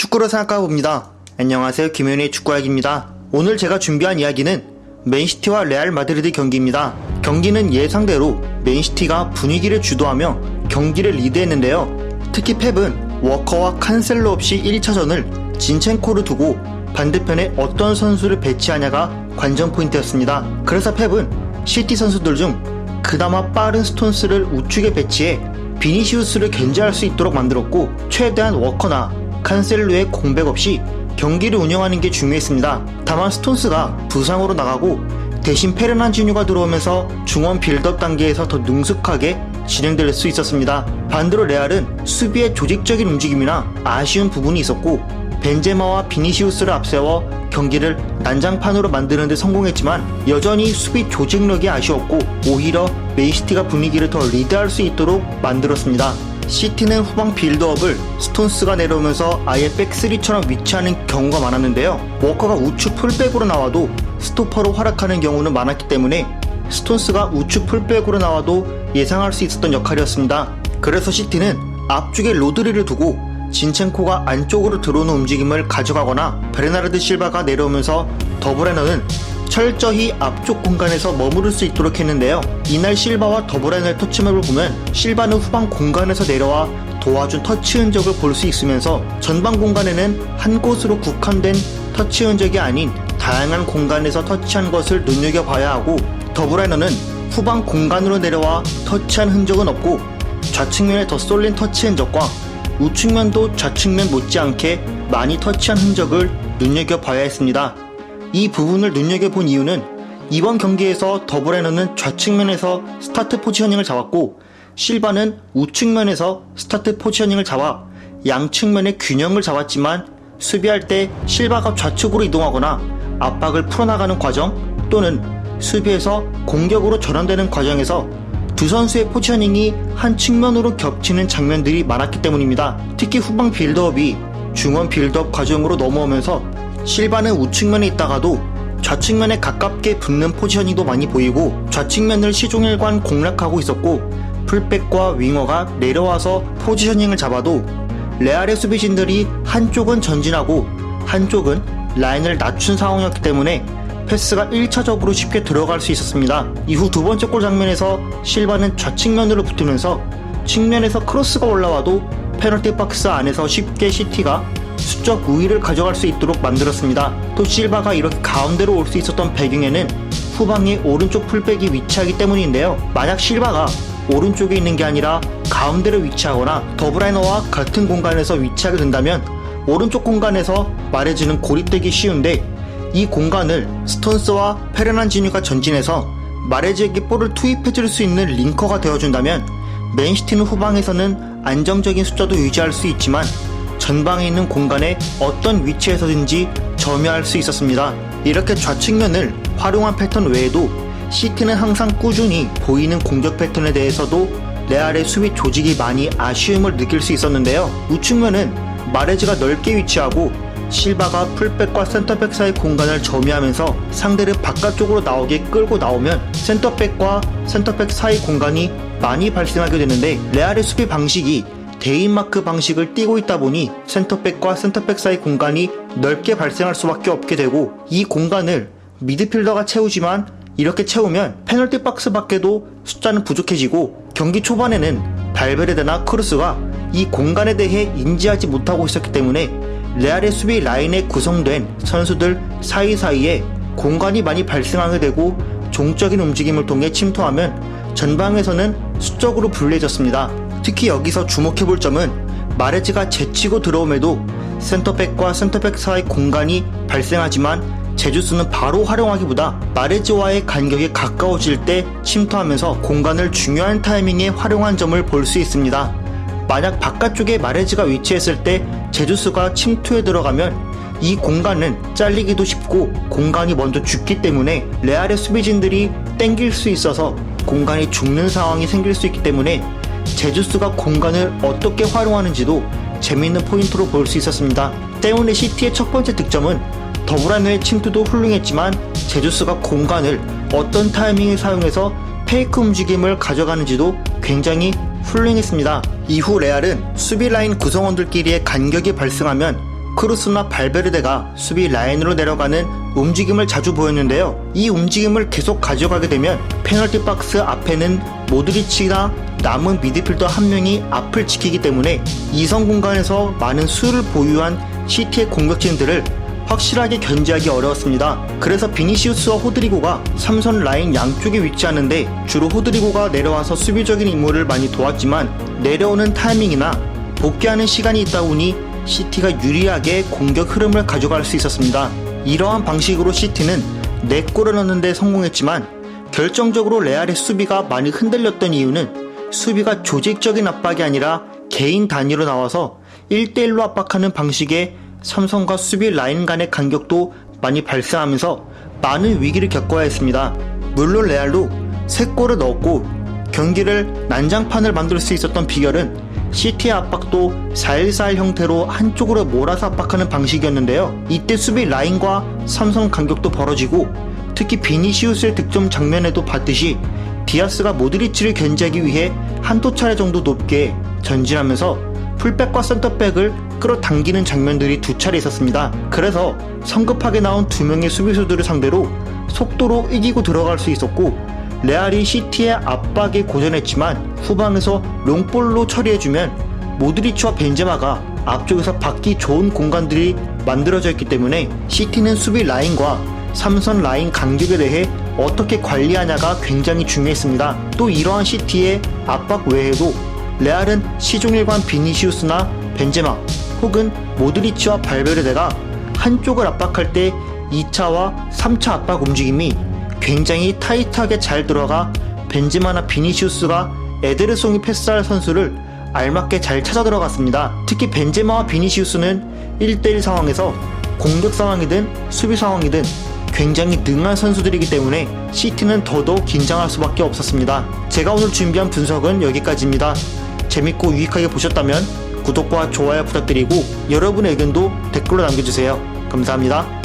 축구로 생각해봅니다. 안녕하세요, 김현우의 축구이야기입니다. 오늘 제가 준비한 이야기는 맨시티와 레알 마드리드 경기입니다. 경기는 예상대로 맨시티가 분위기를 주도하며 경기를 리드했는데요. 특히 펩은 워커와 칸셀로 없이 1차전을 진첸코를 두고 반대편에 어떤 선수를 배치하냐가 관전 포인트였습니다. 그래서 펩은 시티 선수들 중 그나마 빠른 스톤스를 우측에 배치해 비니시우스를 견제할 수 있도록 만들었고, 최대한 워커나 칸셀로의 공백 없이 경기를 운영하는 게 중요했습니다. 다만 스톤스가 부상으로 나가고 대신 페르난지뉴가 들어오면서 중원 빌드업 단계에서 더 능숙하게 진행될 수 있었습니다. 반대로 레알은 수비의 조직적인 움직임이나 아쉬운 부분이 있었고, 벤제마와 비니시우스를 앞세워 경기를 난장판으로 만드는 데 성공했지만 여전히 수비 조직력이 아쉬웠고, 오히려 맨시티가 분위기를 더 리드할 수 있도록 만들었습니다. 시티는 후방 빌드업을 스톤스가 내려오면서 아예 백3처럼 위치하는 경우가 많았는데요. 워커가 우측 풀백으로 나와도 스토퍼로 활약하는 경우는 많았기 때문에 스톤스가 우측 풀백으로 나와도 예상할 수 있었던 역할이었습니다. 그래서 시티는 앞쪽에 로드리를 두고 진첸코가 안쪽으로 들어오는 움직임을 가져가거나 베르나르드 실바가 내려오면서 더블헤너는 철저히 앞쪽 공간에서 머무를 수 있도록 했는데요. 이날 실바와 더블헤너의 터치맵을 보면 실바는 후방 공간에서 내려와 도와준 터치 흔적을 볼 수 있으면서 전방 공간에는 한 곳으로 국한된 터치 흔적이 아닌 다양한 공간에서 터치한 것을 눈여겨봐야 하고, 더블헤너는 후방 공간으로 내려와 터치한 흔적은 없고 좌측면에 더 쏠린 터치 흔적과 우측면도 좌측면 못지않게 많이 터치한 흔적을 눈여겨봐야 했습니다. 이 부분을 눈여겨본 이유는 이번 경기에서 더블헤너는 좌측면에서 스타트 포지셔닝을 잡았고 실바는 우측면에서 스타트 포지셔닝을 잡아 양측면의 균형을 잡았지만, 수비할 때 실바가 좌측으로 이동하거나 압박을 풀어나가는 과정 또는 수비에서 공격으로 전환되는 과정에서 두 선수의 포지셔닝이 한 측면으로 겹치는 장면들이 많았기 때문입니다. 특히 후방 빌드업이 중원 빌드업 과정으로 넘어오면서 실바는 우측면에 있다가도 좌측면에 가깝게 붙는 포지셔닝도 많이 보이고, 좌측면을 시종일관 공략하고 있었고, 풀백과 윙어가 내려와서 포지셔닝을 잡아도 레알의 수비진들이 한쪽은 전진하고 한쪽은 라인을 낮춘 상황이었기 때문에 패스가 1차적으로 쉽게 들어갈 수 있었습니다. 이후 두 번째 골 장면에서 실바는 좌측면으로 붙으면서 측면에서 크로스가 올라와도 페널티 박스 안에서 쉽게 시티가 수적 우위를 가져갈 수 있도록 만들었습니다. 또 실바가 이렇게 가운데로 올 수 있었던 배경에는 후방에 오른쪽 풀백이 위치하기 때문인데요. 만약 실바가 오른쪽에 있는 게 아니라 가운데로 위치하거나 더블헤너와 같은 공간에서 위치하게 된다면 오른쪽 공간에서 마레즈는 고립되기 쉬운데, 이 공간을 스톤스와 페르난지뉴가 전진해서 마레즈에게 볼을 투입해줄 수 있는 링커가 되어준다면 맨시티는 후방에서는 안정적인 숫자도 유지할 수 있지만 전방에 있는 공간에 어떤 위치에서든지 점유할 수 있었습니다. 이렇게 좌측면을 활용한 패턴 외에도 시티는 항상 꾸준히 보이는 공격 패턴에 대해서도 레알의 수비 조직이 많이 아쉬움을 느낄 수 있었는데요. 우측면은 마레즈가 넓게 위치하고 실바가 풀백과 센터백 사이 공간을 점유하면서 상대를 바깥쪽으로 나오게 끌고 나오면 센터백과 센터백 사이 공간이 많이 발생하게 되는데, 레알의 수비 방식이 대인마크 방식을 띄고 있다 보니 센터백과 센터백 사이 공간이 넓게 발생할 수밖에 없게 되고, 이 공간을 미드필더가 채우지만 이렇게 채우면 페널티 박스 밖에도 숫자는 부족해지고, 경기 초반에는 발베르데나 크루스가 이 공간에 대해 인지하지 못하고 있었기 때문에 레알의 수비 라인에 구성된 선수들 사이사이에 공간이 많이 발생하게 되고 종적인 움직임을 통해 침투하면 전방에서는 수적으로 불리해졌습니다. 특히 여기서 주목해볼 점은 마레즈가 제치고 들어옴에도 센터백과 센터백 사이 공간이 발생하지만 제주스는 바로 활용하기보다 마레즈와의 간격이 가까워질 때 침투하면서 공간을 중요한 타이밍에 활용한 점을 볼 수 있습니다. 만약 바깥쪽에 마레즈가 위치했을 때 제주스가 침투에 들어가면 이 공간은 잘리기도 쉽고 공간이 먼저 죽기 때문에 레알의 수비진들이 땡길 수 있어서 공간이 죽는 상황이 생길 수 있기 때문에 제주스가 공간을 어떻게 활용하는지도 재미있는 포인트로 볼 수 있었습니다. 때문에 시티의 첫 번째 득점은 더블헤너의 침투도 훌륭했지만 제주스가 공간을 어떤 타이밍에 사용해서 페이크 움직임을 가져가는지도 굉장히 훌륭했습니다. 이후 레알은 수비 라인 구성원들끼리의 간격이 발생하면 크루스나 발베르데가 수비 라인으로 내려가는 움직임을 자주 보였는데요. 이 움직임을 계속 가져가게 되면 페널티 박스 앞에는 모드리치나 남은 미드필더 한 명이 앞을 지키기 때문에 이성 공간에서 많은 수를 보유한 시티의 공격진들을 확실하게 견제하기 어려웠습니다. 그래서 비니시우스와 호드리고가 3선 라인 양쪽에 위치하는데 주로 호드리고가 내려와서 수비적인 임무를 많이 도왔지만 내려오는 타이밍이나 복귀하는 시간이 있다 보니 시티가 유리하게 공격 흐름을 가져갈 수 있었습니다. 이러한 방식으로 시티는 4골을 넣는 데 성공했지만 결정적으로 레알의 수비가 많이 흔들렸던 이유는 수비가 조직적인 압박이 아니라 개인 단위로 나와서 1대1로 압박하는 방식의 삼성과 수비 라인 간의 간격도 많이 발생하면서 많은 위기를 겪어야 했습니다. 물론 레알도 3골을 넣었고 경기를 난장판을 만들 수 있었던 비결은 시티의 압박도 4-1-4-1 형태로 한쪽으로 몰아서 압박하는 방식이었는데요. 이때 수비 라인과 삼성 간격도 벌어지고 특히 비니시우스의 득점 장면에도 봤듯이 디아스가 모드리치를 견제하기 위해 한두 차례 정도 높게 전진하면서 풀백과 센터백을 끌어당기는 장면들이 2차례 있었습니다. 그래서 성급하게 나온 2명의 수비수들을 상대로 속도로 이기고 들어갈 수 있었고 레알이 시티의 압박에 고전했지만 후방에서 롱볼로 처리해주면 모드리치와 벤제마가 앞쪽에서 받기 좋은 공간들이 만들어져 있기 때문에 시티는 수비 라인과 3선 라인 간격에 대해 어떻게 관리하냐가 굉장히 중요했습니다. 또 이러한 시티의 압박 외에도 레알은 시종일관 비니시우스나 벤제마 혹은 모드리치와 발베르데가 한쪽을 압박할 때 2차와 3차 압박 움직임이 굉장히 타이트하게 잘 들어가 벤제마나 비니시우스가 에데르송이 패스할 선수를 알맞게 잘 찾아 들어갔습니다. 특히 벤제마와 비니시우스는 1대1 상황에서 공격 상황이든 수비 상황이든 굉장히 능한 선수들이기 때문에 시티는 더더욱 긴장할 수밖에 없었습니다. 제가 오늘 준비한 분석은 여기까지입니다. 재밌고 유익하게 보셨다면 구독과 좋아요 부탁드리고 여러분의 의견도 댓글로 남겨주세요. 감사합니다.